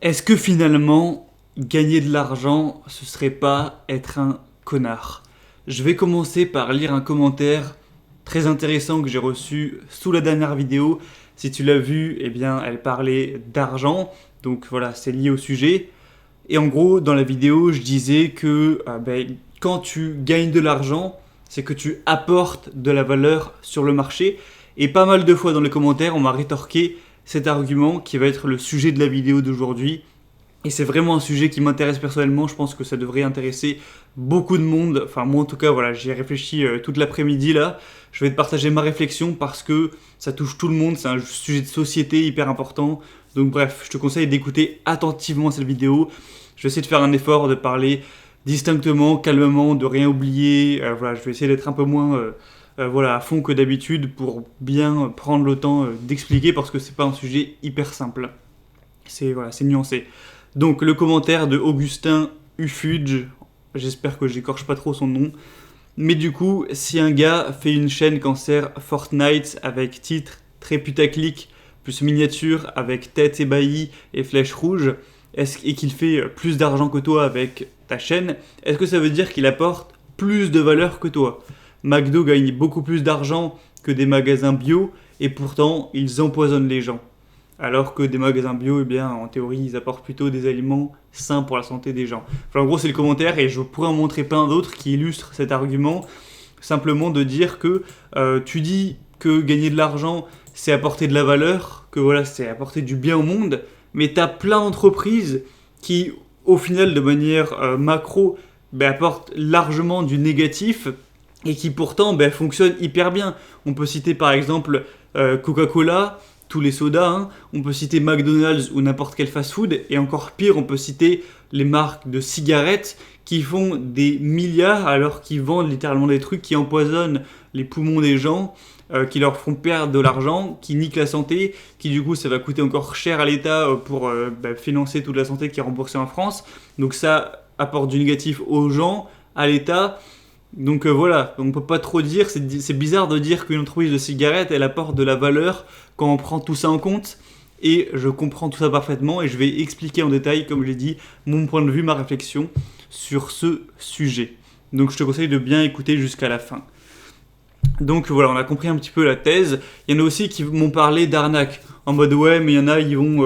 Est-ce que finalement, gagner de l'argent, ce serait pas être un connard? Je vais commencer par lire un commentaire très intéressant que j'ai reçu sous la dernière vidéo. Si tu l'as vu, eh bien, elle parlait d'argent, donc voilà, c'est lié au sujet. Et en gros, dans la vidéo, je disais que quand tu gagnes de l'argent, c'est que tu apportes de la valeur sur le marché. Et pas mal de fois dans les commentaires, on m'a rétorqué cet argument qui va être le sujet de la vidéo d'aujourd'hui. Et c'est vraiment un sujet qui m'intéresse personnellement. Je pense que ça devrait intéresser beaucoup de monde. Enfin, moi en tout cas, voilà, j'y ai réfléchi toute l'après-midi là. Je vais te partager ma réflexion parce que ça touche tout le monde. C'est un sujet de société hyper important. Donc, bref, je te conseille d'écouter attentivement cette vidéo. Je vais essayer de faire un effort de parler distinctement, calmement, de rien oublier. Voilà, je vais essayer d'être un peu moins à fond que d'habitude pour bien prendre le temps d'expliquer parce que c'est pas un sujet hyper simple. C'est nuancé. Donc le commentaire de Augustin Ufudge, j'espère que j'écorche pas trop son nom. Mais du coup, si un gars fait une chaîne cancer Fortnite avec titre très putaclic, plus miniature avec tête ébahie et flèche rouge, et qu'il fait plus d'argent que toi avec ta chaîne, est-ce que ça veut dire qu'il apporte plus de valeur que toi? McDo gagne beaucoup plus d'argent que des magasins bio et pourtant ils empoisonnent les gens. Alors que des magasins bio, eh bien, en théorie, ils apportent plutôt des aliments sains pour la santé des gens. Enfin, en gros, c'est le commentaire et je pourrais en montrer plein d'autres qui illustrent cet argument. Simplement de dire que tu dis que gagner de l'argent, c'est apporter de la valeur, que voilà, c'est apporter du bien au monde, mais tu as plein d'entreprises qui, au final, de manière macro, apportent largement du négatif et qui pourtant fonctionnent hyper bien. On peut citer par exemple Coca-Cola, tous les sodas, hein. On peut citer McDonald's ou n'importe quel fast-food, et encore pire, on peut citer les marques de cigarettes qui font des milliards alors qu'ils vendent littéralement des trucs qui empoisonnent les poumons des gens, qui leur font perdre de l'argent, qui niquent la santé, qui du coup ça va coûter encore cher à l'État pour financer toute la santé qui est remboursée en France. Donc ça apporte du négatif aux gens, à l'État. Donc voilà, on peut pas trop dire, c'est bizarre de dire qu'une entreprise de cigarettes, elle apporte de la valeur quand on prend tout ça en compte. Et je comprends tout ça parfaitement et je vais expliquer en détail, comme j'ai dit, mon point de vue, ma réflexion sur ce sujet. Donc je te conseille de bien écouter jusqu'à la fin. Donc voilà, on a compris un petit peu la thèse. Il y en a aussi qui m'ont parlé d'arnaque. En mode ouais, mais il y en a, ils vont,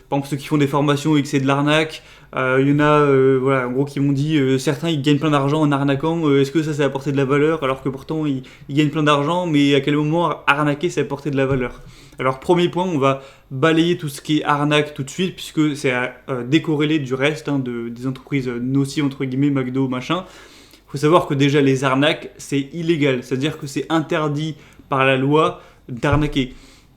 par exemple ceux qui font des formations et que c'est de l'arnaque. Il y en a, en gros, qui m'ont dit, certains ils gagnent plein d'argent en arnaquant. Est-ce que ça apporté de la valeur alors que pourtant ils gagnent plein d'argent, mais à quel moment arnaquer ça apporté de la valeur? Alors premier point, on va balayer tout ce qui est arnaque tout de suite puisque c'est à décorréler du reste des entreprises nocives entre guillemets, McDo, machin. Il faut savoir que déjà les arnaques, c'est illégal, c'est-à-dire que c'est interdit par la loi d'arnaquer.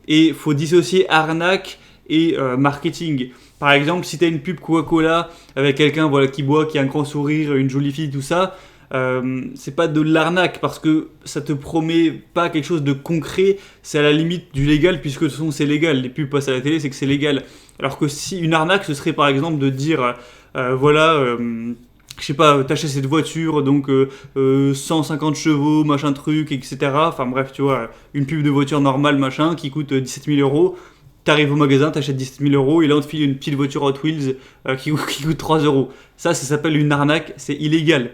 Et il faut dissocier arnaque et marketing. Par exemple, si tu as une pub Coca-Cola avec quelqu'un qui boit, qui a un grand sourire, une jolie fille, tout ça, c'est pas de l'arnaque parce que ça te promet pas quelque chose de concret, c'est à la limite du légal puisque de toute façon c'est légal. Les pubs passent à la télé, c'est que c'est légal. Alors que si une arnaque, ce serait par exemple de dire je sais pas, t'achètes cette voiture, donc 150 chevaux, machin truc, etc. Enfin bref, tu vois, une pub de voiture normale, machin, qui coûte 17 000 euros. T'arrives au magasin, t'achètes 17 000 euros, et là on te file une petite voiture Hot Wheels qui coûte 3 euros. Ça s'appelle une arnaque, c'est illégal.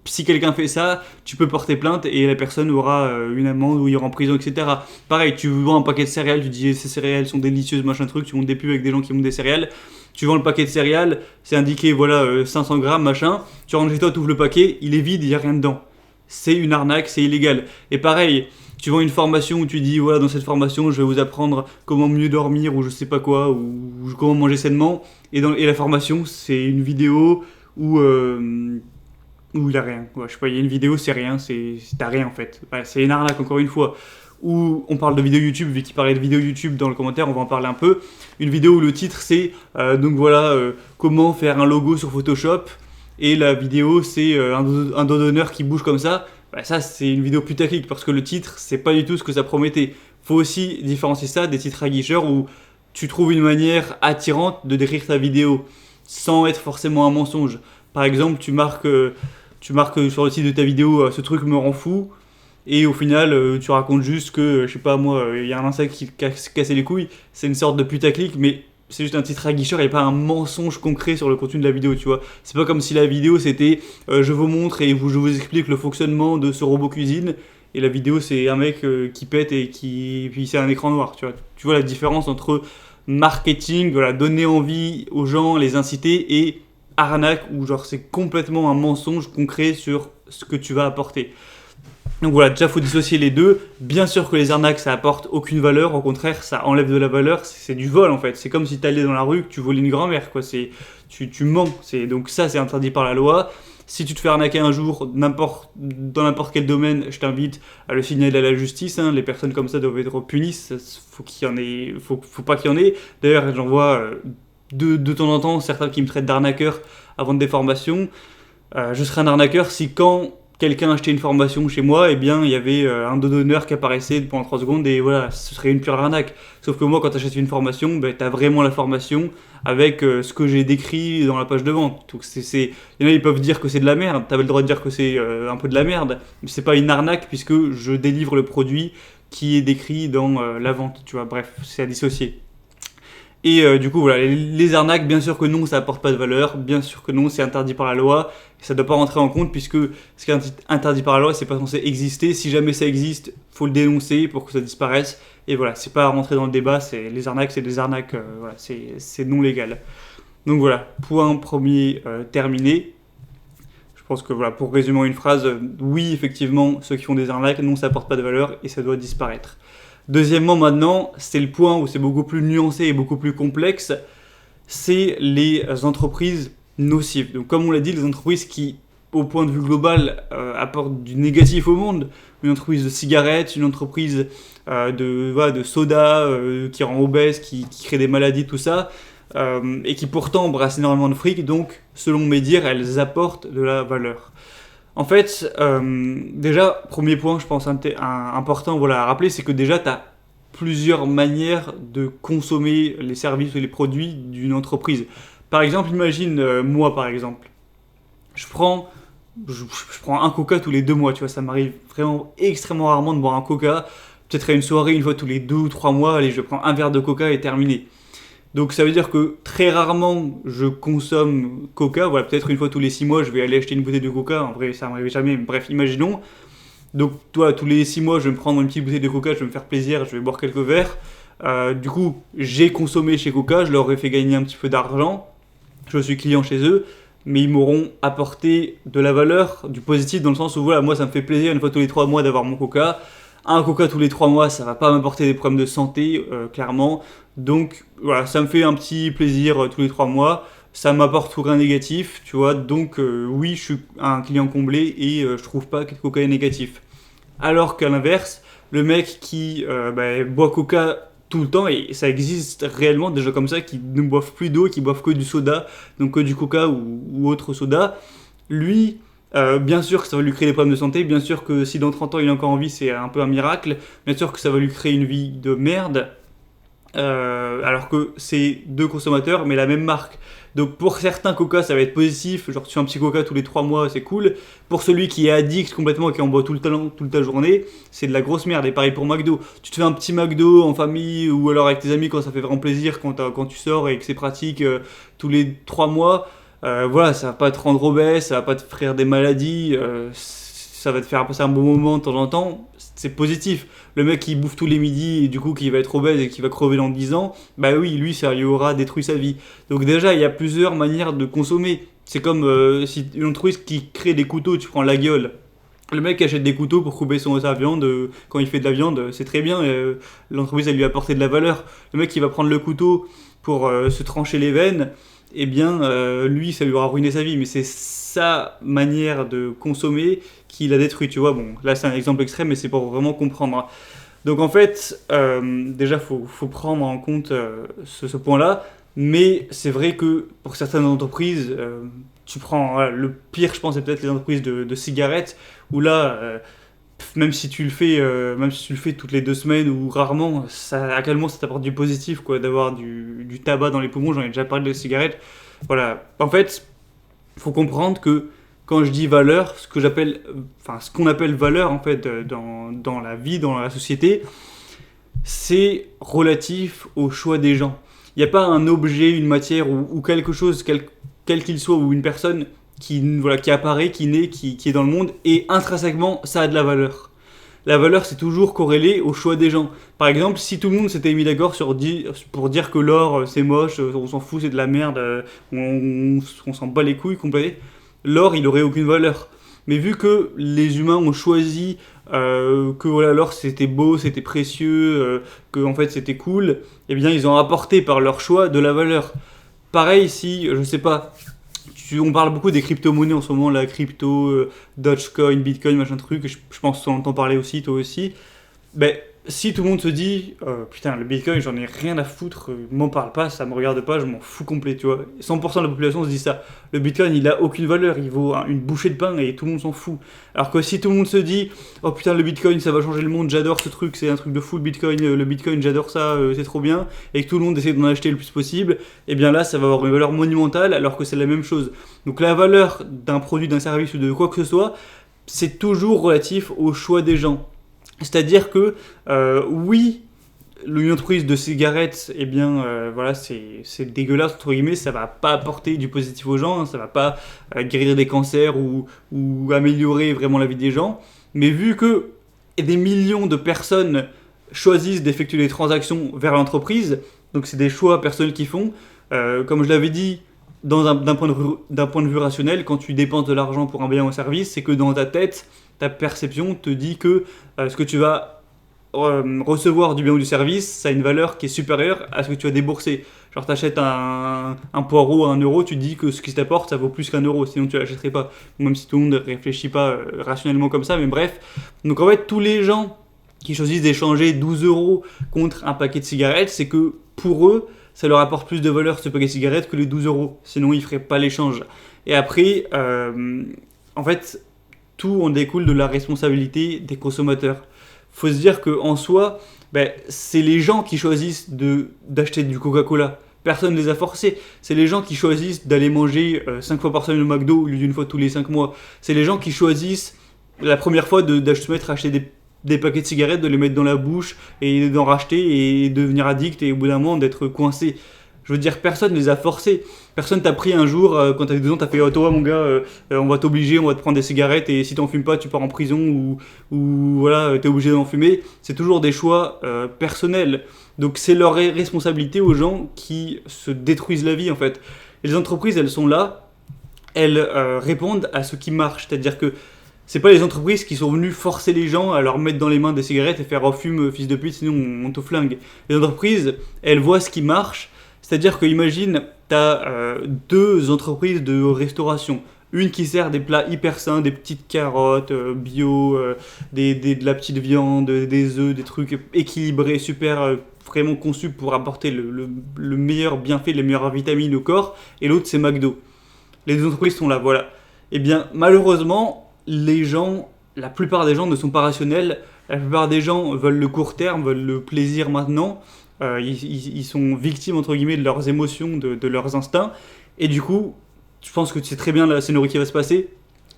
Si quelqu'un fait ça, tu peux porter plainte et la personne aura une amende ou il ira en prison, etc. Pareil, tu vends un paquet de céréales, tu dis ces céréales sont délicieuses, machin truc, tu montes des pubs avec des gens qui montent des céréales. Tu vends le paquet de céréales, c'est indiqué 500 grammes, machin. Tu rentres chez toi, tu ouvres le paquet, il est vide, il n'y a rien dedans. C'est une arnaque, c'est illégal. Et pareil, tu vends une formation où tu dis voilà, dans cette formation, je vais vous apprendre comment mieux dormir ou je sais pas quoi, ou comment manger sainement. Et la formation, c'est une vidéo où il n'y a rien. Ouais, je sais pas, il y a une vidéo, c'est rien, t'as rien en fait. Ouais, c'est une arnaque encore une fois. Où on parle de vidéo YouTube, vu qu'il parlait de vidéo YouTube dans le commentaire, on va en parler un peu. Une vidéo où le titre c'est comment faire un logo sur Photoshop, et la vidéo c'est un dos d'honneur qui bouge comme ça. Bah, ça c'est une vidéo putaclic parce que le titre c'est pas du tout ce que ça promettait. Faut aussi différencier ça des titres aguicheurs où tu trouves une manière attirante de décrire ta vidéo sans être forcément un mensonge. Par exemple, tu marques sur le titre de ta vidéo ce truc me rend fou. Et au final, tu racontes juste que, je sais pas moi, il y a un insecte qui cassait les couilles. C'est une sorte de putaclic, mais c'est juste un titre aguicheur et pas un mensonge concret sur le contenu de la vidéo, tu vois. C'est pas comme si la vidéo c'était je vous montre et je vous explique le fonctionnement de ce robot cuisine, et la vidéo c'est un mec qui pète et puis c'est un écran noir, tu vois. Tu vois la différence entre marketing, voilà, donner envie aux gens, les inciter, et arnaque, où genre c'est complètement un mensonge concret sur ce que tu vas apporter. Donc voilà, déjà faut dissocier les deux. Bien sûr que les arnaques ça apporte aucune valeur, au contraire ça enlève de la valeur, c'est du vol en fait. C'est comme si tu allais dans la rue, que tu volais une grand-mère, quoi. Tu mens, donc ça c'est interdit par la loi. Si tu te fais arnaquer un jour, dans n'importe quel domaine, je t'invite à le signaler à la justice, hein. Les personnes comme ça doivent être punies, faut qu'il y en ait, faut pas qu'il y en ait. D'ailleurs j'en vois de temps en temps certains qui me traitent d'arnaqueur avant des formations. Je serais un arnaqueur si quand quelqu'un achetait une formation chez moi, eh bien il y avait un dos d'honneur qui apparaissait pendant 3 secondes et voilà, ce serait une pure arnaque. Sauf que moi quand tu achètes une formation, ben, tu as vraiment la formation avec ce que j'ai décrit dans la page de vente. Donc il y en a ils peuvent dire que c'est de la merde, tu avais le droit de dire que c'est un peu de la merde, mais c'est pas une arnaque puisque je délivre le produit qui est décrit dans la vente, tu vois, bref, c'est à dissocier. Et du coup, voilà, les arnaques, bien sûr que non, ça apporte pas de valeur, bien sûr que non, c'est interdit par la loi, et ça ne doit pas rentrer en compte puisque ce qui est interdit par la loi, c'est pas censé exister. Si jamais ça existe, faut le dénoncer pour que ça disparaisse. Et voilà, c'est pas à rentrer dans le débat, les arnaques, c'est des arnaques, voilà, c'est non légal. Donc voilà, point premier terminé. Je pense que voilà, pour résumer en une phrase, oui, effectivement, ceux qui font des arnaques, non, ça apporte pas de valeur et ça doit disparaître. Deuxièmement, maintenant, c'est le point où c'est beaucoup plus nuancé et beaucoup plus complexe, c'est les entreprises nocives. Donc comme on l'a dit, les entreprises qui, au point de vue global, apportent du négatif au monde. Une entreprise de cigarettes, une entreprise de soda qui rend obèse, qui crée des maladies, tout ça, et qui pourtant brassent énormément de fric, donc selon mes dires, elles apportent de la valeur. En fait, déjà, premier point, je pense important voilà, à rappeler, c'est que déjà, tu as plusieurs manières de consommer les services ou les produits d'une entreprise. Par exemple, imagine, moi par exemple, je prends un coca tous les 2 mois, tu vois, ça m'arrive vraiment extrêmement rarement de boire un coca, peut-être à une soirée une fois tous les 2 ou 3 mois, allez, je prends un verre de coca et terminé. Donc ça veut dire que très rarement je consomme coca, voilà, peut-être une fois tous les 6 mois je vais aller acheter une bouteille de coca, en vrai ça m'arrive jamais, mais bref, imaginons. Donc toi, tous les 6 mois je vais me prendre une petite bouteille de coca, je vais me faire plaisir, je vais boire quelques verres. Du coup, j'ai consommé chez Coca, je leur ai fait gagner un petit peu d'argent, je suis client chez eux, mais ils m'auront apporté de la valeur, du positif, dans le sens où voilà, moi ça me fait plaisir une fois tous les 3 mois d'avoir mon coca. Un coca tous les 3 mois, ça va pas m'apporter des problèmes de santé, clairement. Donc voilà, ça me fait un petit plaisir tous les 3 mois. Ça m'apporte rien négatif, tu vois. Donc oui, je suis un client comblé et je trouve pas que le coca est négatif. Alors qu'à l'inverse, le mec qui boit coca tout le temps, et ça existe réellement des gens comme ça qui ne boivent plus d'eau, qui boivent que du soda, donc que du coca ou autre soda, lui, bien sûr que ça va lui créer des problèmes de santé, bien sûr que si dans 30 ans il a encore envie, c'est un peu un miracle, bien sûr que ça va lui créer une vie de merde, alors que c'est 2 consommateurs mais la même marque. Donc pour certains coca ça va être positif, genre tu fais un petit coca tous les 3 mois, c'est cool. Pour celui qui est addict complètement et qui en boit tout le temps, toute la journée, c'est de la grosse merde. Et pareil pour McDo, tu te fais un petit McDo en famille ou alors avec tes amis quand ça fait vraiment plaisir, quand tu sors et que c'est pratique tous les 3 mois, voilà, ça va pas te rendre obèse, ça va pas te faire des maladies, ça va te faire passer un bon moment de temps en temps, c'est positif. Le mec qui bouffe tous les midis et du coup qui va être obèse et qui va crever dans 10 ans, bah oui, lui ça lui aura détruit sa vie. Donc déjà, il y a plusieurs manières de consommer. C'est comme si une entreprise qui crée des couteaux, tu prends la gueule. Le mec achète des couteaux pour couper sa viande quand il fait de la viande, c'est très bien, l'entreprise elle lui a apporté de la valeur. Le mec qui va prendre le couteau pour se trancher les veines, eh bien lui ça lui aura ruiné sa vie, mais c'est sa manière de consommer qui l'a détruit, tu vois. Bon, là c'est un exemple extrême, mais c'est pour vraiment comprendre. Donc en fait, déjà faut prendre en compte ce point-là, mais c'est vrai que pour certaines entreprises, tu prends voilà, le pire, je pense, c'est peut-être les entreprises de cigarettes, où là, même si tu le fais toutes les 2 semaines ou rarement, à quel moment ça t'apporte du positif, quoi, d'avoir du tabac dans les poumons. J'en ai déjà parlé de cigarettes. Voilà. En fait, faut comprendre que quand je dis valeur, ce qu'on appelle valeur en fait dans la vie, dans la société, c'est relatif au choix des gens. Il n'y a pas un objet, une matière ou quelque chose, quel qu'il soit, ou une personne qui apparaît, qui naît, qui est dans le monde, et intrinsèquement, ça a de la valeur. La valeur, c'est toujours corrélé au choix des gens. Par exemple, si tout le monde s'était mis d'accord pour dire que l'or, c'est moche, on s'en fout, c'est de la merde, on s'en bat les couilles complet, l'or, il aurait aucune valeur. Mais vu que les humains ont choisi que voilà, l'or c'était beau, c'était précieux, que en fait c'était cool, eh bien ils ont apporté par leur choix de la valeur. Pareil si, je sais pas, on parle beaucoup des crypto-monnaies en ce moment, la crypto, Dogecoin, Bitcoin, machin truc, je pense qu'on entend parler aussi, toi aussi. Ben, si tout le monde se dit, putain, le Bitcoin, j'en ai rien à foutre, m'en parle pas, ça me regarde pas, je m'en fous complet, tu vois. 100% de la population se dit ça. Le Bitcoin, il a aucune valeur, il vaut une bouchée de pain et tout le monde s'en fout. Alors que si tout le monde se dit, oh putain, le Bitcoin, ça va changer le monde, j'adore ce truc, c'est un truc de fou, le Bitcoin, j'adore ça, c'est trop bien, et que tout le monde essaie d'en acheter le plus possible, et bien là, ça va avoir une valeur monumentale, alors que c'est la même chose. Donc la valeur d'un produit, d'un service ou de quoi que ce soit, c'est toujours relatif au choix des gens. C'est-à-dire que, oui, une entreprise de cigarettes, eh bien, voilà, c'est dégueulasse, entre guillemets, ça va pas apporter du positif aux gens, hein, ça va pas guérir des cancers ou améliorer vraiment la vie des gens. Mais vu que des millions de personnes choisissent d'effectuer des transactions vers l'entreprise, donc c'est des choix personnels qu'ils font, comme je l'avais dit, d'un point de vue rationnel, quand tu dépenses de l'argent pour un bien ou un service, c'est que dans ta tête, ta perception te dit que ce que tu vas recevoir du bien ou du service, ça a une valeur qui est supérieure à ce que tu as déboursé. Genre, tu achètes un poireau à 1 euro, tu te dis que ce qui t'apporte, ça vaut plus qu'1 euro, sinon tu l'achèterais pas. Même si tout le monde ne réfléchit pas rationnellement comme ça, mais bref. Donc en fait, tous les gens qui choisissent d'échanger 12 euros contre un paquet de cigarettes, c'est que pour eux, ça leur apporte plus de valeur ce paquet de cigarettes que les 12 euros. Sinon, ils ne feraient pas l'échange. Et après, en fait, tout en découle de la responsabilité des consommateurs. Faut se dire qu'en soi, c'est les gens qui choisissent d'acheter du Coca-Cola. Personne ne les a forcés. C'est les gens qui choisissent d'aller manger 5 fois par semaine au McDo au lieu d'une fois tous les 5 mois. C'est les gens qui choisissent la première fois de se mettre à acheter des paquets de cigarettes, de les mettre dans la bouche et d'en racheter et devenir addict et au bout d'un moment d'être coincé. Je veux dire, personne ne les a forcés. Personne t'a pris un jour, quand t'avais 2 ans, t'as fait toi mon gars, on va t'obliger, on va te prendre des cigarettes et si t'en fumes pas, tu pars en prison ou voilà, t'es obligé d'en fumer. C'est toujours des choix personnels. Donc c'est leur responsabilité aux gens qui se détruisent la vie en fait. Et les entreprises, elles sont là, elles répondent à ce qui marche. C'est-à-dire que c'est pas les entreprises qui sont venues forcer les gens à leur mettre dans les mains des cigarettes et faire oh, fume fils de pute sinon on te flingue. Les entreprises, elles voient ce qui marche. C'est-à-dire que imagine, tu as 2 entreprises de restauration. Une qui sert des plats hyper sains, des petites carottes bio, de la petite viande, des œufs, des trucs équilibrés, super vraiment conçus pour apporter le meilleur bienfait, les meilleures vitamines au corps. Et l'autre, c'est McDo. Les 2 entreprises sont là, voilà. Eh bien, malheureusement, la plupart des gens ne sont pas rationnels. La plupart des gens veulent le court terme, veulent le plaisir maintenant. Ils sont victimes entre guillemets de leurs émotions, de leurs instincts, et du coup, je pense que tu sais très bien la scénario qui va se passer.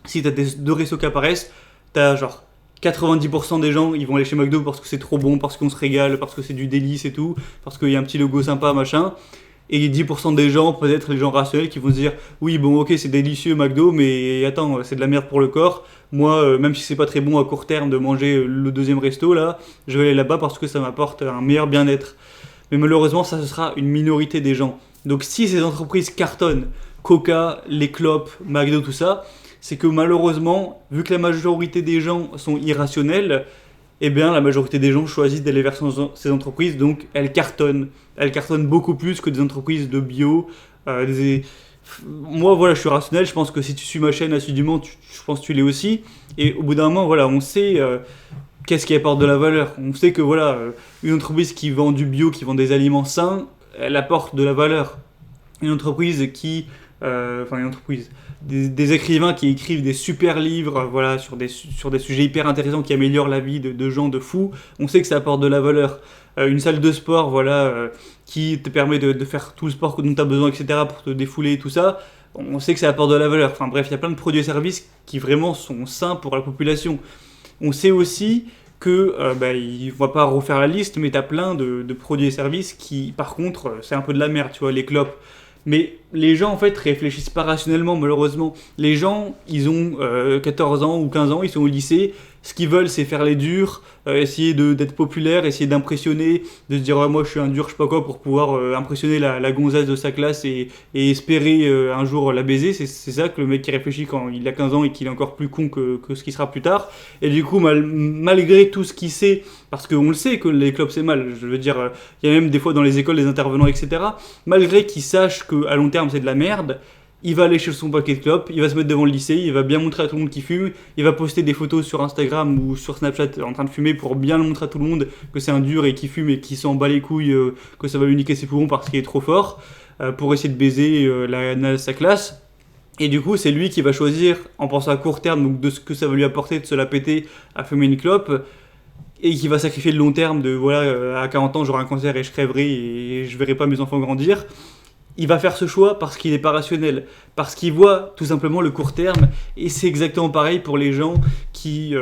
Si t'as 2 restos qui apparaissent, t'as genre 90% des gens, ils vont aller chez McDo parce que c'est trop bon, parce qu'on se régale, parce que c'est du délice et tout, parce qu'il y a un petit logo sympa, machin. Et 10% des gens, peut-être les gens rationnels, qui vont se dire oui, bon, ok, c'est délicieux McDo, mais attends, c'est de la merde pour le corps. Moi, même si c'est pas très bon à court terme de manger le 2e resto, là, je vais aller là-bas parce que ça m'apporte un meilleur bien-être. Mais malheureusement, ça, ce sera une minorité des gens. Donc si ces entreprises cartonnent, Coca, les clopes, McDo, tout ça, c'est que malheureusement, vu que la majorité des gens sont irrationnels, eh bien la majorité des gens choisissent d'aller vers ces entreprises, donc elles cartonnent. Elles cartonnent beaucoup plus que des entreprises de bio. Moi, voilà, je suis rationnel, je pense que si tu suis ma chaîne assidûment, je pense que tu l'es aussi. Et au bout d'un moment, voilà, on sait qu'est-ce qui apporte de la valeur. On sait que voilà, une entreprise qui vend du bio, qui vend des aliments sains, elle apporte de la valeur. Une entreprise des écrivains qui écrivent des super livres voilà, sur des sujets hyper intéressants qui améliorent la vie de gens de fous, on sait que ça apporte de la valeur. Une salle de sport voilà, qui te permet de faire tout le sport dont tu as besoin, etc., pour te défouler et tout ça, on sait que ça apporte de la valeur. Enfin bref, il y a plein de produits et services qui vraiment sont sains pour la population. On sait aussi il va pas refaire la liste, mais t'as plein de produits et services qui, par contre, c'est un peu de la merde, tu vois, les clopes. Mais les gens, en fait, réfléchissent pas rationnellement, malheureusement. Les gens, ils ont 14 ans ou 15 ans, ils sont au lycée. Ce qu'ils veulent, c'est faire les durs, essayer d'être populaire, essayer d'impressionner, de se dire ouais, moi je suis un dur, je sais pas quoi, pour pouvoir impressionner la gonzesse de sa classe et espérer un jour la baiser. C'est ça que le mec qui réfléchit quand il a 15 ans et qu'il est encore plus con que ce qu'il sera plus tard. Et du coup, malgré tout ce qu'il sait, parce qu'on le sait que les clubs c'est mal, je veux dire, il y a même des fois dans les écoles des intervenants, etc. Malgré qu'il sache qu'à long terme c'est de la merde, il va aller chez son paquet de clopes, il va se mettre devant le lycée, il va bien montrer à tout le monde qu'il fume, il va poster des photos sur Instagram ou sur Snapchat en train de fumer pour bien le montrer à tout le monde que c'est un dur et qu'il fume et qu'il s'en bat les couilles, que ça va lui niquer ses poumons parce qu'il est trop fort, pour essayer de baiser la nana de sa classe. Et du coup, c'est lui qui va choisir, en pensant à court terme, donc de ce que ça va lui apporter de se la péter à fumer une clope, et qui va sacrifier le long terme de voilà, à 40 ans j'aurai un cancer et je crèverai et je verrai pas mes enfants grandir. Il va faire ce choix parce qu'il n'est pas rationnel, parce qu'il voit tout simplement le court terme, et c'est exactement pareil pour les gens qui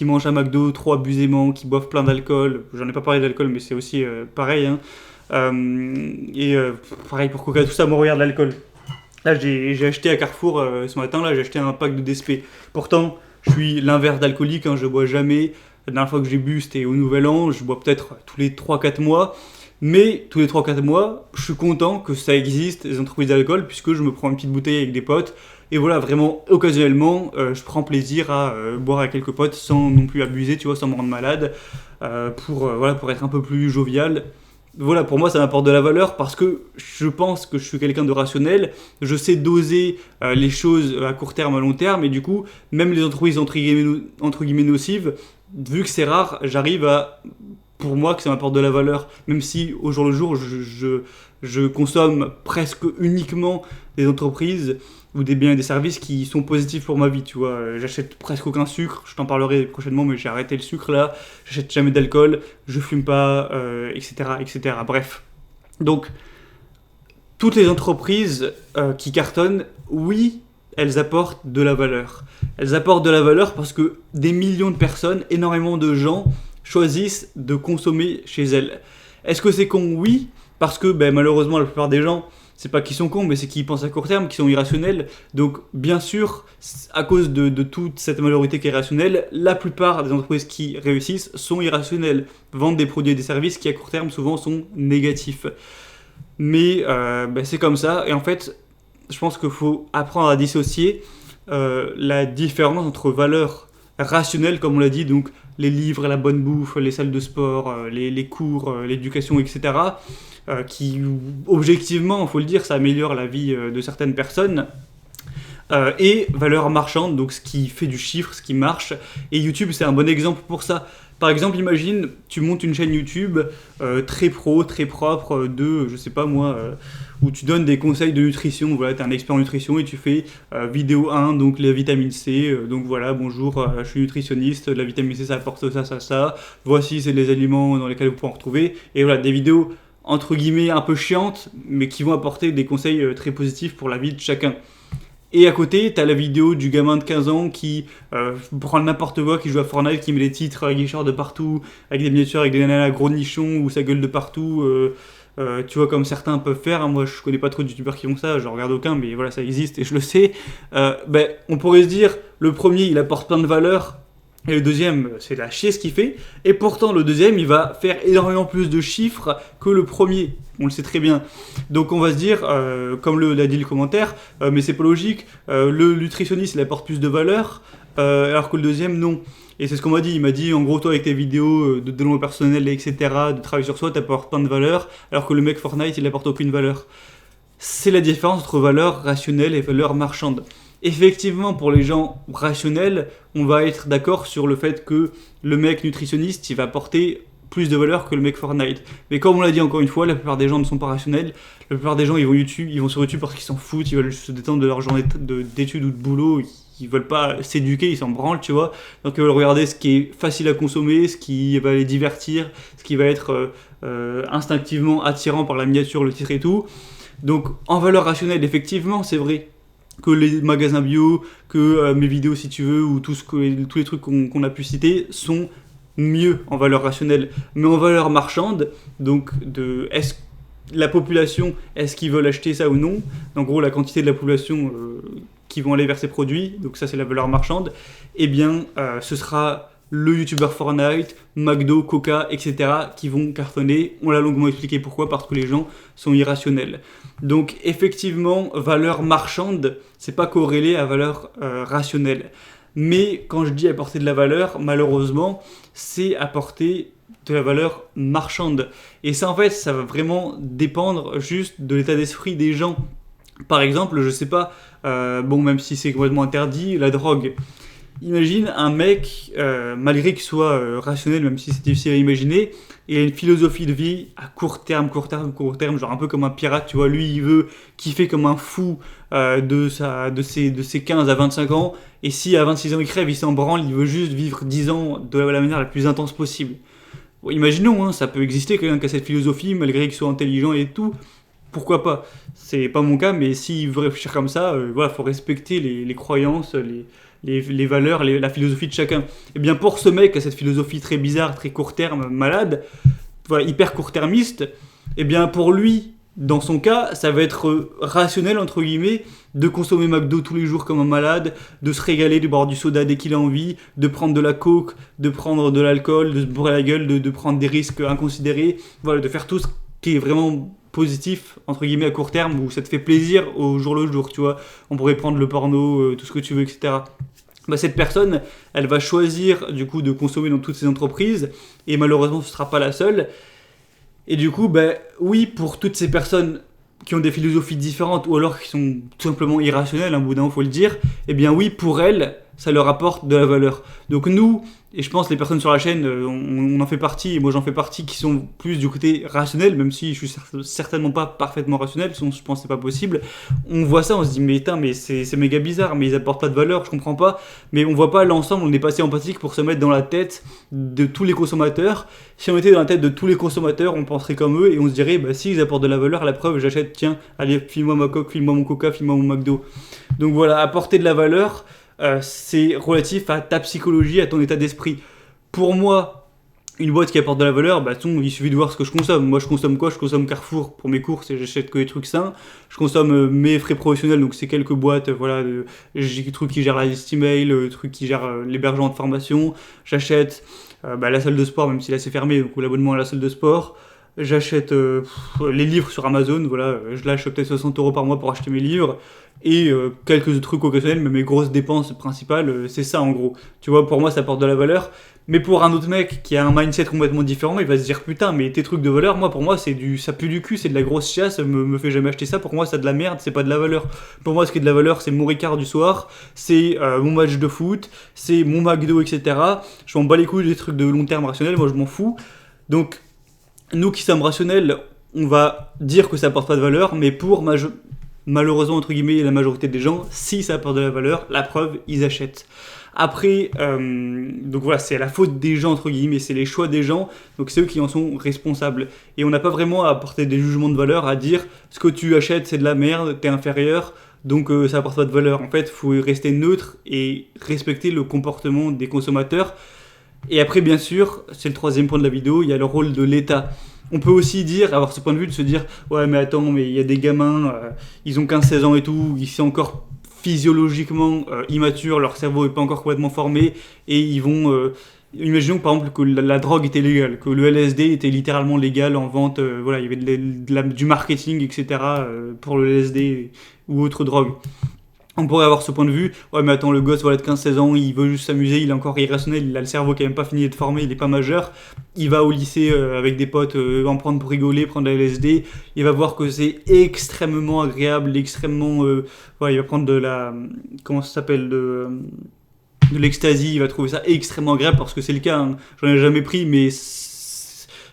mangent un McDo trop abusément, qui boivent plein d'alcool. J'en ai pas parlé d'alcool, mais c'est aussi pareil. Hein. Pareil pour Coca, tout ça, moi regarde l'alcool. Là j'ai acheté à Carrefour ce matin, là j'ai acheté un pack de DSP. Pourtant, je suis l'inverse d'alcoolique, hein, je bois jamais. La dernière fois que j'ai bu, c'était au Nouvel An, je bois peut-être tous les 3-4 mois. Mais tous les 3-4 mois, je suis content que ça existe, les entreprises d'alcool, puisque je me prends une petite bouteille avec des potes. Et voilà, vraiment, occasionnellement, je prends plaisir à boire avec quelques potes sans non plus abuser, tu vois, sans me rendre malade, pour être un peu plus jovial. Voilà, pour moi, ça m'apporte de la valeur parce que je pense que je suis quelqu'un de rationnel. Je sais doser les choses à court terme, à long terme. Et du coup, même les entreprises entre guillemets nocives, vu que c'est rare, j'arrive à pour moi que ça m'apporte de la valeur, même si au jour le jour je consomme presque uniquement des entreprises ou des biens et des services qui sont positifs pour ma vie, tu vois. J'achète presque aucun sucre, je t'en parlerai prochainement, mais j'ai arrêté le sucre là, j'achète jamais d'alcool, je fume pas, etc., etc. Bref. Donc, toutes les entreprises qui cartonnent, oui, elles apportent de la valeur. Elles apportent de la valeur parce que des millions de personnes, énormément de gens choisissent de consommer chez elles. Est-ce que c'est con? Oui, parce que malheureusement la plupart des gens, c'est pas qu'ils sont cons, mais c'est qu'ils pensent à court terme, qu'ils sont irrationnels. Donc bien sûr, à cause de toute cette majorité qui est irrationnelle, la plupart des entreprises qui réussissent sont irrationnelles, vendent des produits et des services qui à court terme souvent sont négatifs. Mais c'est comme ça, et en fait, je pense qu'il faut apprendre à dissocier la différence entre valeurs rationnelles, comme on l'a dit, donc les livres, la bonne bouffe, les salles de sport, les cours, l'éducation, etc., qui, objectivement, il faut le dire, ça améliore la vie de certaines personnes, et valeurs marchandes, donc ce qui fait du chiffre, ce qui marche. Et YouTube, c'est un bon exemple pour ça. Par exemple, imagine, tu montes une chaîne YouTube très pro, très propre, je sais pas moi, où tu donnes des conseils de nutrition. Voilà, tu es un expert en nutrition et tu fais vidéo 1, donc la vitamine C. Donc voilà, bonjour, je suis nutritionniste, la vitamine C ça apporte ça, ça, ça. Voici, c'est les aliments dans lesquels vous pouvez en retrouver. Et voilà, des vidéos entre guillemets un peu chiantes, mais qui vont apporter des conseils très positifs pour la vie de chacun. Et à côté, t'as la vidéo du gamin de 15 ans qui prend n'importe quoi, qui joue à Fortnite, qui met les titres guicheurs de partout, avec des miniatures, avec des nanas gros nichons, ou sa gueule de partout, tu vois, comme certains peuvent faire. Hein. Moi, je connais pas trop de youtubeurs qui font ça, je regarde aucun, mais voilà, ça existe et je le sais. On pourrait se dire, le premier, il apporte plein de valeur, et le deuxième, c'est la chier ce qu'il fait. Et pourtant, le deuxième, il va faire énormément plus de chiffres que le premier. On le sait très bien. Donc on va se dire, comme l'a dit le commentaire, mais c'est pas logique, le nutritionniste, il apporte plus de valeur, alors que le deuxième, non. Et c'est ce qu'on m'a dit. Il m'a dit, en gros, toi, avec tes vidéos de développement personnel, etc., de travail sur soi, t'apportes plein de valeur, alors que le mec Fortnite, il apporte aucune valeur. C'est la différence entre valeur rationnelle et valeur marchande. Effectivement, pour les gens rationnels, on va être d'accord sur le fait que le mec nutritionniste, il va apporter plus de valeur que le mec Fortnite. Mais comme on l'a dit encore une fois, la plupart des gens ne sont pas rationnels. La plupart des gens, ils vont sur YouTube parce qu'ils s'en foutent, ils veulent se détendre de leur journée d'études ou de boulot, ils veulent pas s'éduquer, ils s'en branlent, tu vois. Donc ils veulent regarder ce qui est facile à consommer, ce qui va les divertir, ce qui va être instinctivement attirant par la miniature, le titre et tout. Donc en valeur rationnelle, effectivement, c'est vrai que les magasins bio, que mes vidéos si tu veux, ou tous les trucs qu'on a pu citer sont mieux en valeur rationnelle, mais en valeur marchande, donc est-ce la population, est-ce qu'ils veulent acheter ça ou non, en gros la quantité de la population qui vont aller vers ces produits, donc ça c'est la valeur marchande, eh bien ce sera le youtubeur Fortnite, McDo, Coca, etc. qui vont cartonner. On l'a longuement expliqué pourquoi, parce que les gens sont irrationnels. Donc effectivement, valeur marchande, c'est pas corrélé à valeur rationnelle. Mais quand je dis apporter de la valeur, malheureusement, c'est apporter de la valeur marchande. Et ça, en fait, ça va vraiment dépendre juste de l'état d'esprit des gens. Par exemple, je sais pas, même si c'est complètement interdit, la drogue. Imagine un mec, malgré qu'il soit rationnel, même si c'est difficile à imaginer, il a une philosophie de vie à court terme, genre un peu comme un pirate, tu vois. Lui, il veut kiffer comme un fou de ses 15 à 25 ans, et si à 26 ans il crève, il s'en branle, il veut juste vivre 10 ans de la manière la plus intense possible. Bon, imaginons, hein, ça peut exister, quelqu'un qui a cette philosophie, malgré qu'il soit intelligent et tout, pourquoi pas. C'est pas mon cas, mais s'il veut réfléchir comme ça, voilà, faut respecter les croyances, les valeurs, la philosophie de chacun. Et bien pour ce mec qui a cette philosophie très bizarre, très court terme, malade, voilà, hyper court-termiste, et bien pour lui, dans son cas, ça va être rationnel, entre guillemets, de consommer McDo tous les jours comme un malade, de se régaler, de boire du soda dès qu'il a envie, de prendre de la coke, de prendre de l'alcool, de se bourrer la gueule, de prendre des risques inconsidérés, voilà, de faire tout ce qui est vraiment positif, entre guillemets, à court terme, où ça te fait plaisir au jour le jour, tu vois. On pourrait prendre le porno, tout ce que tu veux, etc. Bah, cette personne, elle va choisir du coup de consommer dans toutes ces entreprises, et malheureusement ce ne sera pas la seule. Et du coup, oui, pour toutes ces personnes qui ont des philosophies différentes, ou alors qui sont tout simplement irrationnelles, un bout d'un moment, il faut le dire, eh bien oui, pour elles, ça leur apporte de la valeur. Donc nous, et je pense les personnes sur la chaîne, on en fait partie, et moi j'en fais partie, qui sont plus du côté rationnel, même si je suis certainement pas parfaitement rationnel, sinon je pense que c'est pas possible. On voit ça, on se dit mais c'est méga bizarre, mais ils apportent pas de valeur, je comprends pas. Mais on voit pas l'ensemble, on est pas assez empathique pour se mettre dans la tête de tous les consommateurs. Si on était dans la tête de tous les consommateurs, on penserait comme eux, et on se dirait si ils apportent de la valeur, à la preuve j'achète, tiens, allez, file-moi ma coque, file-moi mon coca, file-moi mon McDo. Donc voilà, apporter de la valeur, c'est relatif à ta psychologie, à ton état d'esprit. Pour moi, une boîte qui apporte de la valeur, il suffit de voir ce que je consomme. Moi, je consomme quoi ? Je consomme Carrefour pour mes courses et j'achète que des trucs sains. Je consomme mes frais professionnels, donc c'est quelques boîtes, j'ai des trucs qui gèrent la liste email, trucs qui gèrent l'hébergement de formation. J'achète la salle de sport, même si là c'est fermé, donc l'abonnement à la salle de sport. J'achète les livres sur Amazon, voilà, je lâche peut-être 60 € par mois pour acheter mes livres. Et quelques trucs occasionnels, mais mes grosses dépenses principales, c'est ça en gros. Tu vois, pour moi ça apporte de la valeur. Mais pour un autre mec qui a un mindset complètement différent, il va se dire putain, mais tes trucs de valeur, moi pour moi ça pue du cul, c'est de la grosse chiasse, me fais jamais acheter ça, pour moi c'est de la merde, c'est pas de la valeur. Pour moi ce qui est de la valeur, c'est mon Ricard du soir, c'est mon match de foot, c'est mon McDo, etc. Je m'en bats les couilles des trucs de long terme rationnels, moi je m'en fous. Donc nous qui sommes rationnels, on va dire que ça apporte pas de valeur, mais pour malheureusement, entre guillemets, la majorité des gens, si ça apporte de la valeur, la preuve, ils achètent. Après, donc voilà, c'est la faute des gens, entre guillemets, c'est les choix des gens, donc c'est eux qui en sont responsables. Et on n'a pas vraiment à apporter des jugements de valeur, à dire ce que tu achètes, c'est de la merde, t'es inférieur, donc ça apporte pas de valeur. En fait, il faut rester neutre et respecter le comportement des consommateurs. Et après, bien sûr, c'est le troisième point de la vidéo, il y a le rôle de l'État. On peut aussi avoir ce point de vue de se dire ouais mais attends, mais il y a des gamins, ils ont 15-16 ans et tout, ils sont encore physiologiquement immatures, leur cerveau n'est pas encore complètement formé, et ils vont... imaginons par exemple que la drogue était légale, que le LSD était littéralement légal en vente, il y avait du marketing, etc. Pour le LSD ou autre drogue. On pourrait avoir ce point de vue, ouais mais attends, le gosse de 15-16 ans, il veut juste s'amuser, il est encore irrationnel, il a le cerveau qui n'a même pas fini d'être formé, il n'est pas majeur, il va au lycée avec des potes, en prendre pour rigoler, prendre de la LSD, il va voir que c'est extrêmement agréable, extrêmement... il va prendre de la... comment ça s'appelle, de l'ecstasy, il va trouver ça extrêmement agréable, parce que c'est le cas, hein. J'en ai jamais pris, mais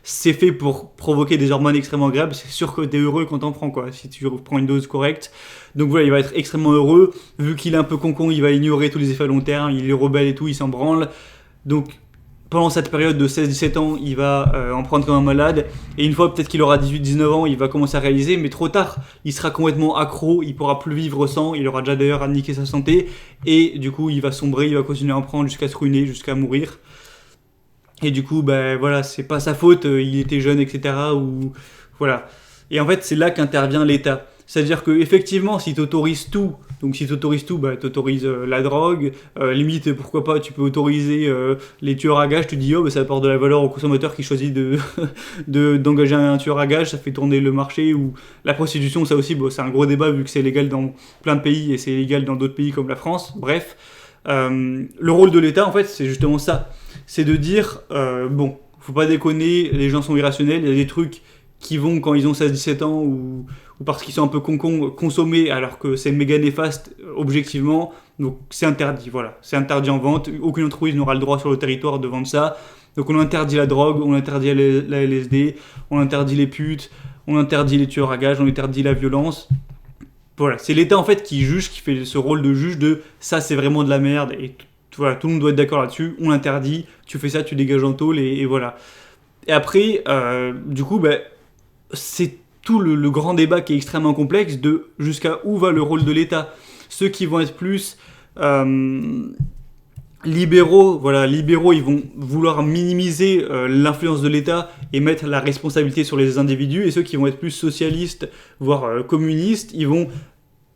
c'est fait pour provoquer des hormones extrêmement agréables, c'est sûr que t'es heureux quand t'en prends, quoi, si tu prends une dose correcte. Donc voilà, il va être extrêmement heureux, vu qu'il est un peu concon, il va ignorer tous les effets à long terme, il est rebelle et tout, il s'en branle. Donc pendant cette période de 16-17 ans, il va en prendre comme un malade, et une fois peut-être qu'il aura 18-19 ans, il va commencer à réaliser, mais trop tard, il sera complètement accro, il pourra plus vivre sans, il aura déjà d'ailleurs niqué sa santé, et du coup il va sombrer, il va continuer à en prendre jusqu'à se ruiner, jusqu'à mourir. Et du coup, ben voilà, c'est pas sa faute, il était jeune, etc. Ou voilà. Et en fait, c'est là qu'intervient l'État. C'est-à-dire que effectivement, si tu autorises tout, donc si tu autorises tout, bah, tu autorises la drogue, limite, pourquoi pas, tu peux autoriser les tueurs à gages, tu dis, oh, bah, ça apporte de la valeur au consommateur qui choisit d'engager un tueur à gages, ça fait tourner le marché, ou la prostitution, ça aussi, bon, c'est un gros débat vu que c'est légal dans plein de pays et c'est illégal dans d'autres pays comme la France, bref. Le rôle de l'État, en fait, c'est justement ça. C'est de dire, bon, faut pas déconner, les gens sont irrationnels, il y a des trucs qui vont quand ils ont 16-17 ans ou parce qu'ils sont un peu consommés alors que c'est méga néfaste objectivement. Donc c'est interdit, voilà. C'est interdit en vente. Aucune entreprise n'aura le droit sur le territoire de vendre ça. Donc on interdit la drogue, on interdit la LSD, on interdit les putes, on interdit les tueurs à gages, on interdit la violence. Voilà, c'est l'État en fait qui juge, qui fait ce rôle de juge de ça c'est vraiment de la merde et voilà, tout le monde doit être d'accord là-dessus, on l'interdit, tu fais ça, tu dégages en tôle et voilà. Et après, du coup, bah, c'est tout le grand débat qui est extrêmement complexe de jusqu'à où va le rôle de l'État. Ceux qui vont être plus libéraux, voilà, libéraux, ils vont vouloir minimiser l'influence de l'État et mettre la responsabilité sur les individus, et ceux qui vont être plus socialistes, voire communistes, ils vont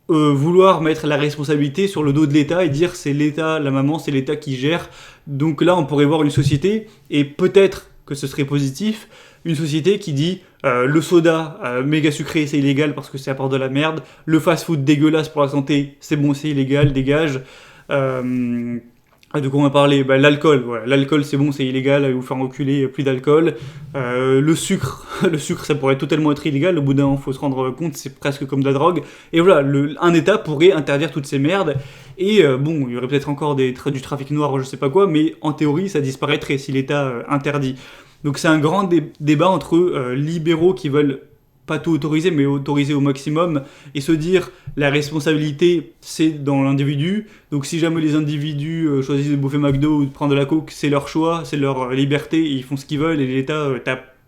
vouloir mettre la responsabilité sur le dos de l'État et dire c'est l'État, la maman, c'est l'État qui gère. Donc là, on pourrait voir une société, et peut-être que ce serait positif, une société qui dit le soda méga sucré c'est illégal parce que ça apporte de la merde, le fast-food dégueulasse pour la santé c'est bon c'est illégal, dégage. De quoi on va parler, bah, l'alcool, voilà. L'alcool c'est bon, c'est illégal, allez vous faire enculer, plus d'alcool. Le sucre, le sucre ça pourrait totalement être illégal, au bout d'un moment faut se rendre compte, c'est presque comme de la drogue. Et voilà, un État pourrait interdire toutes ces merdes. Et bon, il y aurait peut-être encore du trafic noir, je sais pas quoi, mais en théorie ça disparaîtrait si l'État interdit. Donc c'est un grand débat entre libéraux qui veulent pas tout autoriser, mais autoriser au maximum, et se dire la responsabilité c'est dans l'individu. Donc si jamais les individus choisissent de bouffer McDo ou de prendre de la coke, c'est leur choix, c'est leur liberté, ils font ce qu'ils veulent, et l'État,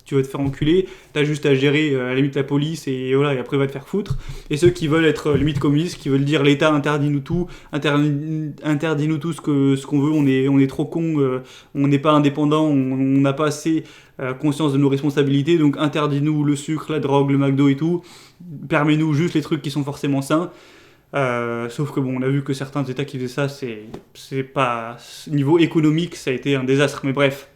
tu vas te faire enculer, t'as juste à gérer à la limite la police, et voilà, et après va te faire foutre. Et ceux qui veulent être limite communistes, qui veulent dire l'État interdit-nous tout, interdit-nous tout ce qu'on veut, on est trop cons, on n'est pas indépendant, on n'a pas assez conscience de nos responsabilités, donc interdis-nous le sucre, la drogue, le McDo et tout, permets-nous juste les trucs qui sont forcément sains. Sauf que bon, on a vu que certains États qui faisaient ça, c'est pas niveau économique, ça a été un désastre. Mais bref,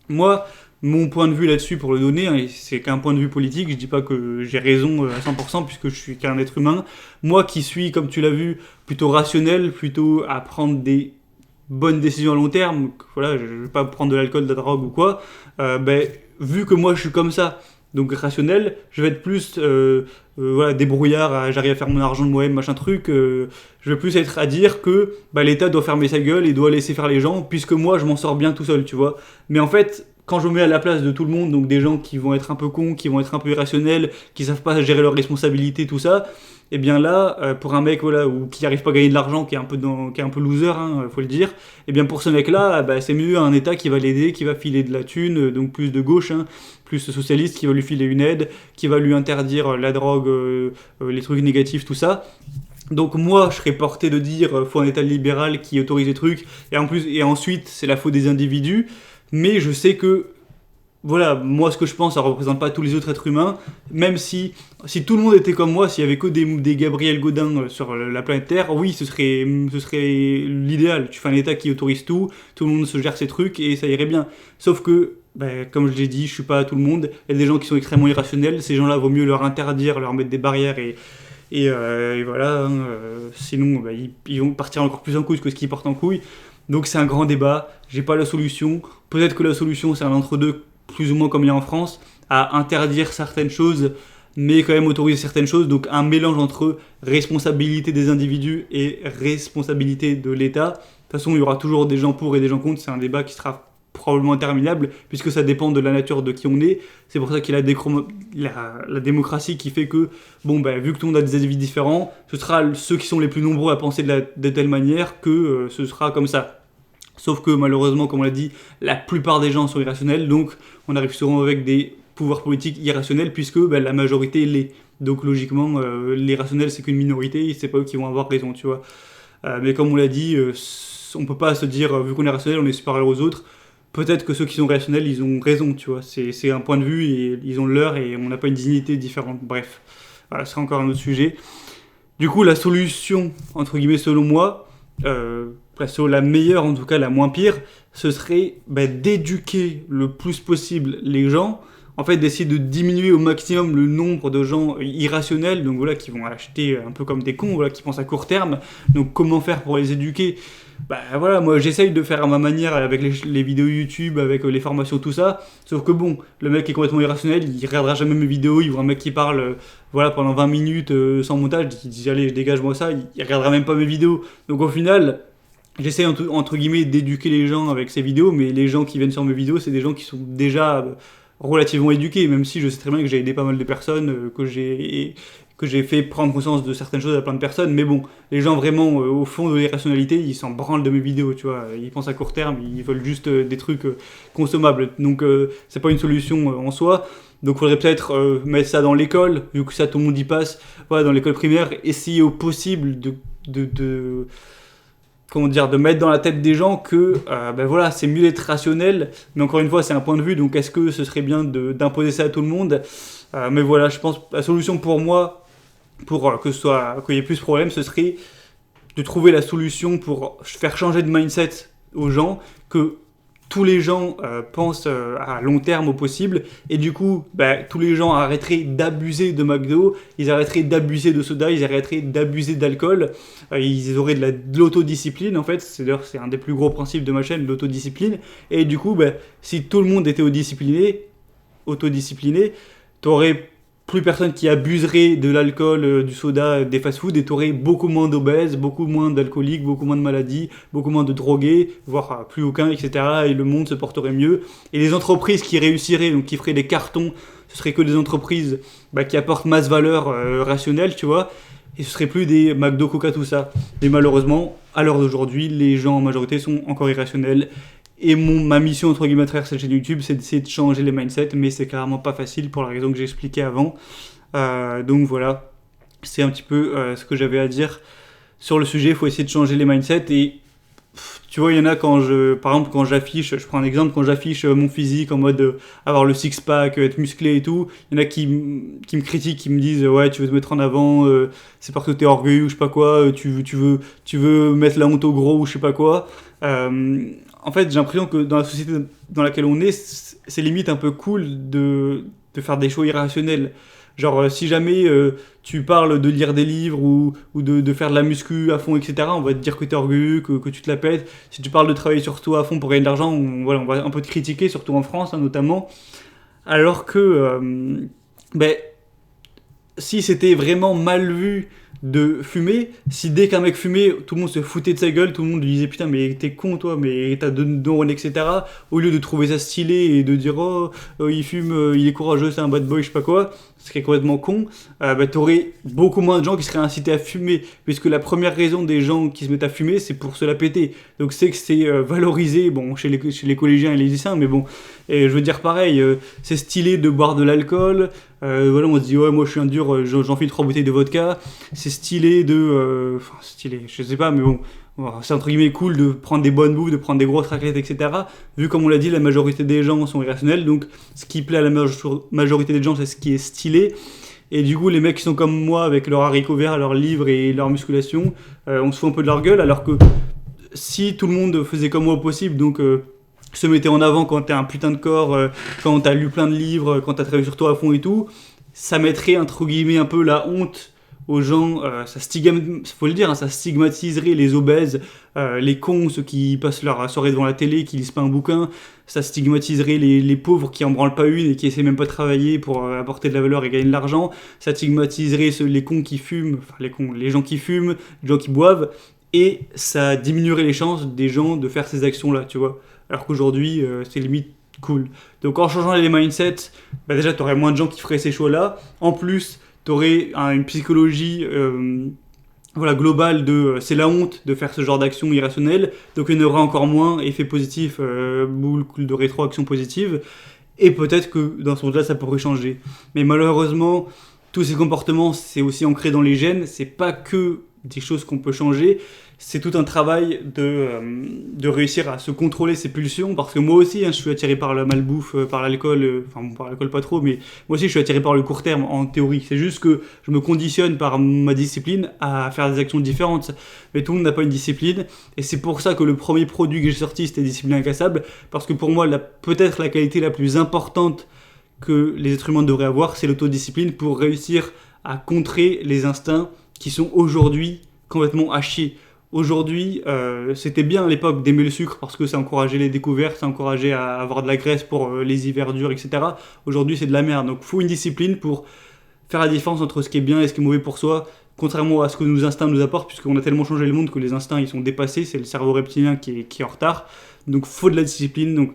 moi, mon point de vue là-dessus pour le donner, hein, et c'est qu'un point de vue politique, je dis pas que j'ai raison à 100% puisque je suis qu'un être humain. Moi qui suis, comme tu l'as vu, plutôt rationnel, plutôt à prendre des bonnes décisions à long terme, voilà, je vais pas prendre de l'alcool, de la drogue ou quoi, ben, vu que moi je suis comme ça, donc rationnel, je vais être plus voilà, débrouillard, j'arrive à faire mon argent de moi-même, machin truc, je vais plus être à dire que bah, l'État doit fermer sa gueule et doit laisser faire les gens, puisque moi je m'en sors bien tout seul, tu vois. Mais en fait, quand je me mets à la place de tout le monde, donc des gens qui vont être un peu cons, qui vont être un peu irrationnels, qui savent pas gérer leurs responsabilités, tout ça, et bien là, pour un mec voilà, ou qui arrive pas à gagner de l'argent, qui est un peu loser, hein, faut le dire, et bien pour ce mec-là, bah, c'est mieux un État qui va l'aider, qui va filer de la thune, donc plus de gauche, hein, plus socialiste, qui va lui filer une aide, qui va lui interdire la drogue, les trucs négatifs, tout ça. Donc moi, je serais porté de dire faut un État libéral qui autorise les trucs, et ensuite c'est la faute des individus. Mais je sais que, voilà, moi ce que je pense, ça représente pas tous les autres êtres humains, même si tout le monde était comme moi, s'il y avait que des Gabriel Godin sur la planète Terre, oui, ce serait l'idéal. Tu fais un État qui autorise tout le monde se gère ses trucs et ça irait bien. Sauf que, ben, comme je l'ai dit, je suis pas tout le monde, il y a des gens qui sont extrêmement irrationnels, ces gens-là, vaut mieux leur interdire, leur mettre des barrières et voilà, hein, sinon bah, ils vont partir encore plus en couille que ce qu'ils portent en couille. Donc c'est un grand débat, j'ai pas la solution. Peut-être que la solution c'est un entre-deux, plus ou moins comme il y a en France, à interdire certaines choses, mais quand même autoriser certaines choses. Donc un mélange entre responsabilité des individus et responsabilité de l'État. De toute façon, il y aura toujours des gens pour et des gens contre, c'est un débat qui sera probablement interminable, puisque ça dépend de la nature de qui on est. C'est pour ça qu'il y a la démocratie qui fait que, bon, bah, vu que tout le monde a des avis différents, ce sera ceux qui sont les plus nombreux à penser de telle manière que ce sera comme ça. Sauf que malheureusement, comme on l'a dit, la plupart des gens sont irrationnels, donc on arrive souvent avec des pouvoirs politiques irrationnels, puisque bah, la majorité l'est. Donc logiquement, les rationnels c'est qu'une minorité, et c'est pas eux qui vont avoir raison, tu vois. Mais comme on l'a dit, on peut pas se dire, vu qu'on est rationnel, on est supérieur aux autres. peut-être que ceux qui sont rationnels, ils ont raison, tu vois. C'est un point de vue et ils ont le leur et on n'a pas une dignité différente. Bref, voilà, ce sera encore un autre sujet. Du coup, la solution, entre guillemets, selon moi, la meilleure, en tout cas la moins pire, ce serait d'éduquer le plus possible les gens, en fait d'essayer de diminuer au maximum le nombre de gens irrationnels, donc voilà, qui vont acheter un peu comme des cons, voilà, qui pensent à court terme. Donc comment faire pour les éduquer? Voilà, moi j'essaye de faire à ma manière avec les vidéos YouTube, avec les formations, tout ça. Sauf que bon, le mec est complètement irrationnel, il regardera jamais mes vidéos, il voit un mec qui parle voilà, pendant 20 minutes sans montage, il dit allez, je dégage moi ça, il regardera même pas mes vidéos. Donc au final, j'essaye entre guillemets d'éduquer les gens avec ces vidéos, mais les gens qui viennent sur mes vidéos, c'est des gens qui sont déjà relativement éduqués, même si je sais très bien que j'ai aidé pas mal de personnes, que j'ai fait prendre conscience de certaines choses à plein de personnes, mais bon, les gens vraiment au fond de l'irrationalité, ils s'en branlent de mes vidéos, tu vois, ils pensent à court terme, ils veulent juste des trucs consommables, donc c'est pas une solution en soi. Donc il faudrait peut-être mettre ça dans l'école, vu que ça tout le monde y passe, voilà, dans l'école primaire, essayer au possible comment dire, de mettre dans la tête des gens que voilà, c'est mieux d'être rationnel, mais encore une fois c'est un point de vue, donc est-ce que ce serait bien d'imposer ça à tout le monde? Mais voilà, je pense que la solution pour moi, pour qu'il y ait plus de problèmes, ce serait de trouver la solution pour faire changer de mindset aux gens, que tous les gens pensent à long terme au possible, et du coup, tous les gens arrêteraient d'abuser de McDo, ils arrêteraient d'abuser de soda, ils arrêteraient d'abuser d'alcool, ils auraient de l'autodiscipline, en fait, c'est un des plus gros principes de ma chaîne, l'autodiscipline, et du coup, si tout le monde était autodiscipliné, t'aurais plus personne qui abuserait de l'alcool, du soda, des fast-food, et t'aurais beaucoup moins d'obèses, beaucoup moins d'alcooliques, beaucoup moins de maladies, beaucoup moins de drogués, voire plus aucun, etc. Et le monde se porterait mieux. Et les entreprises qui réussiraient, donc qui feraient des cartons, ce seraient que des entreprises qui apportent masse valeur rationnelle, tu vois. Et ce serait plus des McDo, Coca, tout ça. Mais malheureusement, à l'heure d'aujourd'hui, les gens en majorité sont encore irrationnels. Et ma mission, entre guillemets, à travers cette chaîne YouTube, c'est d'essayer de changer les mindsets, mais c'est carrément pas facile pour la raison que j'ai expliqué avant. Donc voilà, c'est un petit peu ce que j'avais à dire sur le sujet. Il faut essayer de changer les mindsets. Et tu vois, il y en a par exemple, quand j'affiche, je prends un exemple, quand j'affiche mon physique en mode avoir le six-pack, être musclé et tout, il y en a qui me critiquent, qui me disent ouais, tu veux te mettre en avant, c'est parce que t'es orgueilleux ou je sais pas quoi, tu veux mettre la honte au gros ou je sais pas quoi. En fait, j'ai l'impression que dans la société dans laquelle on est, c'est limite un peu cool de faire des choix irrationnels. Genre, si jamais tu parles de lire des livres ou de faire de la muscu à fond, etc., on va te dire que t'es orgueilleux, que tu te la pètes. Si tu parles de travailler sur toi à fond pour gagner de l'argent, on va un peu te critiquer, surtout en France, notamment. Alors que, si c'était vraiment mal vu de fumer, si dès qu'un mec fumait, tout le monde se foutait de sa gueule, tout le monde lui disait putain mais t'es con toi, mais t'as deux neurones, etc. Au lieu de trouver ça stylé et de dire oh il fume, il est courageux, c'est un bad boy, je sais pas quoi, ce serait complètement con, t'aurais beaucoup moins de gens qui seraient incités à fumer, puisque la première raison des gens qui se mettent à fumer, c'est pour se la péter. Donc c'est que c'est valorisé, bon chez les collégiens et les lycéens, mais bon, et je veux dire pareil, c'est stylé de boire de l'alcool. Voilà, on se dit ouais moi je suis un dur, j'enfile 3 bouteilles de vodka, c'est stylé stylé, je sais pas, mais bon, c'est entre guillemets cool de prendre des bonnes bouffes, de prendre des grosses raclettes, etc. Vu comme on l'a dit, la majorité des gens sont irrationnels, donc ce qui plaît à la majorité des gens, c'est ce qui est stylé. Et du coup, les mecs qui sont comme moi, avec leur haricot vert, leurs livres et leur musculation, on se fout un peu de leur gueule, alors que si tout le monde faisait comme moi au possible, donc se mettait en avant quand t'as un putain de corps, quand t'as lu plein de livres, quand t'as travaillé sur toi à fond et tout, ça mettrait entre guillemets un peu la honte aux gens, faut le dire, ça stigmatiserait les obèses, les cons, ceux qui passent leur soirée devant la télé, qui lisent pas un bouquin, ça stigmatiserait les pauvres qui en branlent pas une et qui essaient même pas de travailler pour apporter de la valeur et gagner de l'argent, ça stigmatiserait les cons qui fument, les gens qui fument, les gens qui boivent, et ça diminuerait les chances des gens de faire ces actions-là, tu vois. Alors qu'aujourd'hui, c'est limite cool. Donc en changeant les mindsets, déjà t'aurais moins de gens qui feraient ces choix-là. En plus, t'aurais une psychologie globale c'est la honte de faire ce genre d'action irrationnelle. Donc il y en aura encore moins, effet positif, boule de rétroaction positive. Et peut-être que dans ce monde-là, ça pourrait changer. Mais malheureusement, tous ces comportements, c'est aussi ancré dans les gènes. C'est pas que des choses qu'on peut changer. C'est tout un travail de réussir à se contrôler ses pulsions, parce que moi aussi, hein, je suis attiré par la malbouffe, par l'alcool, enfin bon, par l'alcool pas trop, mais moi aussi je suis attiré par le court terme en théorie. C'est juste que je me conditionne par ma discipline à faire des actions différentes. Mais tout le monde n'a pas une discipline, et c'est pour ça que le premier produit que j'ai sorti c'était Discipline Incassable, parce que pour moi, peut-être la qualité la plus importante que les êtres humains devraient avoir, c'est l'autodiscipline pour réussir à contrer les instincts qui sont aujourd'hui complètement à chier. Aujourd'hui, c'était bien à l'époque d'aimer le sucre parce que ça encourageait les découvertes, ça encourageait à avoir de la graisse pour les hivers durs, etc. Aujourd'hui, c'est de la merde. Donc, il faut une discipline pour faire la différence entre ce qui est bien et ce qui est mauvais pour soi, contrairement à ce que nos instincts nous apportent, puisqu'on a tellement changé le monde que les instincts ils sont dépassés, c'est le cerveau reptilien qui est en retard. Donc, il faut de la discipline. Donc,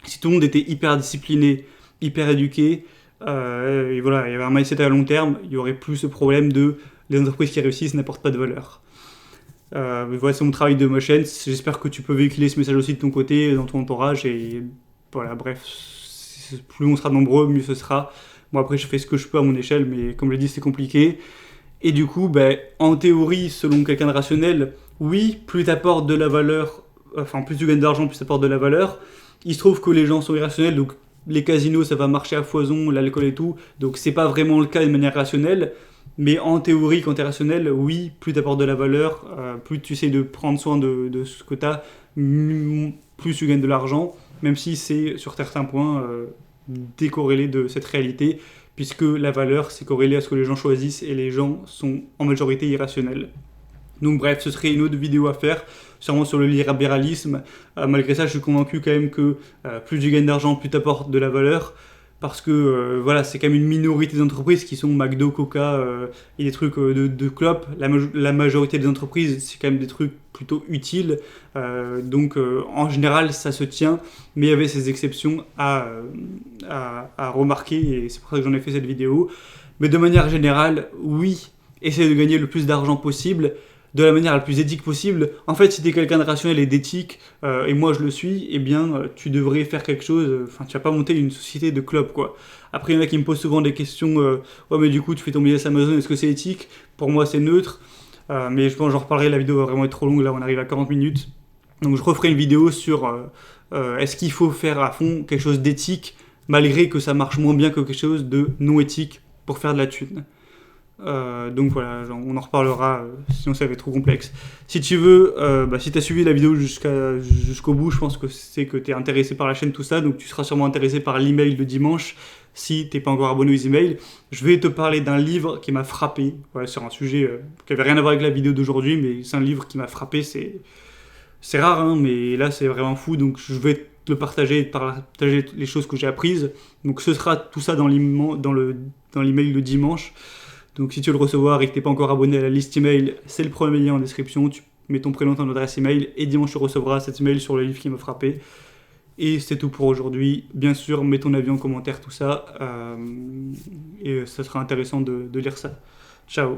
si tout le monde était hyper discipliné, hyper éduqué, et voilà, il y avait un mindset à long terme, il n'y aurait plus ce problème de les entreprises qui réussissent n'apportent pas de valeur. Voilà, c'est mon travail de ma chaîne. J'espère que tu peux véhiculer ce message aussi de ton côté, dans ton entourage. Et voilà, bref, plus on sera nombreux, mieux ce sera. Moi, après, je fais ce que je peux à mon échelle, mais comme je l'ai dit, c'est compliqué. Et du coup, en théorie, selon quelqu'un de rationnel, oui, plus tu apportes de la valeur, enfin, plus tu gagnes d'argent, plus tu apportes de la valeur. Il se trouve que les gens sont irrationnels, donc les casinos, ça va marcher à foison, l'alcool et tout. Donc, c'est pas vraiment le cas de manière rationnelle. Mais en théorie, quand tu es rationnel, oui, plus tu apportes de la valeur, plus tu essaies de prendre soin de ce que tu as, plus tu gagnes de l'argent, même si c'est sur certains points décorrélé de cette réalité, puisque la valeur, c'est corrélé à ce que les gens choisissent et les gens sont en majorité irrationnels. Donc bref, ce serait une autre vidéo à faire, sûrement sur le libéralisme. Malgré ça, je suis convaincu quand même que plus tu gagnes d'argent, plus tu apportes de la valeur. Parce que voilà, c'est quand même une minorité d'entreprises qui sont McDo, Coca et des trucs de clopes. La majorité des entreprises, c'est quand même des trucs plutôt utiles. Donc en général, ça se tient. Mais il y avait ces exceptions à remarquer et c'est pour ça que j'en ai fait cette vidéo. Mais de manière générale, oui, essaye de gagner le plus d'argent possible, de la manière la plus éthique possible. En fait, si tu es quelqu'un de rationnel et d'éthique, et moi je le suis, eh bien, tu devrais faire quelque chose, enfin, tu vas pas monter une société de clubs, quoi. Après, il y en a qui me posent souvent des questions, ouais, mais du coup, tu fais ton business Amazon, est-ce que c'est éthique? Pour moi, c'est neutre, mais je pense que j'en reparlerai, la vidéo va vraiment être trop longue, là, on arrive à 40 minutes. Donc, je referai une vidéo sur est-ce qu'il faut faire à fond quelque chose d'éthique, malgré que ça marche moins bien que quelque chose de non éthique pour faire de la thune. Donc voilà, on en reparlera, sinon ça va être trop complexe. Si tu veux, si tu as suivi la vidéo jusqu'au bout, je pense que c'est que tu es intéressé par la chaîne, tout ça, donc tu seras sûrement intéressé par l'email de dimanche. Si tu n'es pas encore abonné aux emails, je vais te parler d'un livre qui m'a frappé, voilà, sur un sujet qui n'avait rien à voir avec la vidéo d'aujourd'hui, mais c'est un livre qui m'a frappé. C'est rare, hein, mais là c'est vraiment fou, donc je vais te le partager les choses que j'ai apprises. Donc ce sera tout ça dans l'email de dimanche. Donc si tu veux le recevoir et que tu n'es pas encore abonné à la liste email, c'est le premier lien en description. Tu mets ton prénom, ton adresse email et dimanche tu recevras cet email sur le livre qui m'a frappé. Et c'est tout pour aujourd'hui. Bien sûr, mets ton avis en commentaire, tout ça. Et ça sera intéressant de lire ça. Ciao.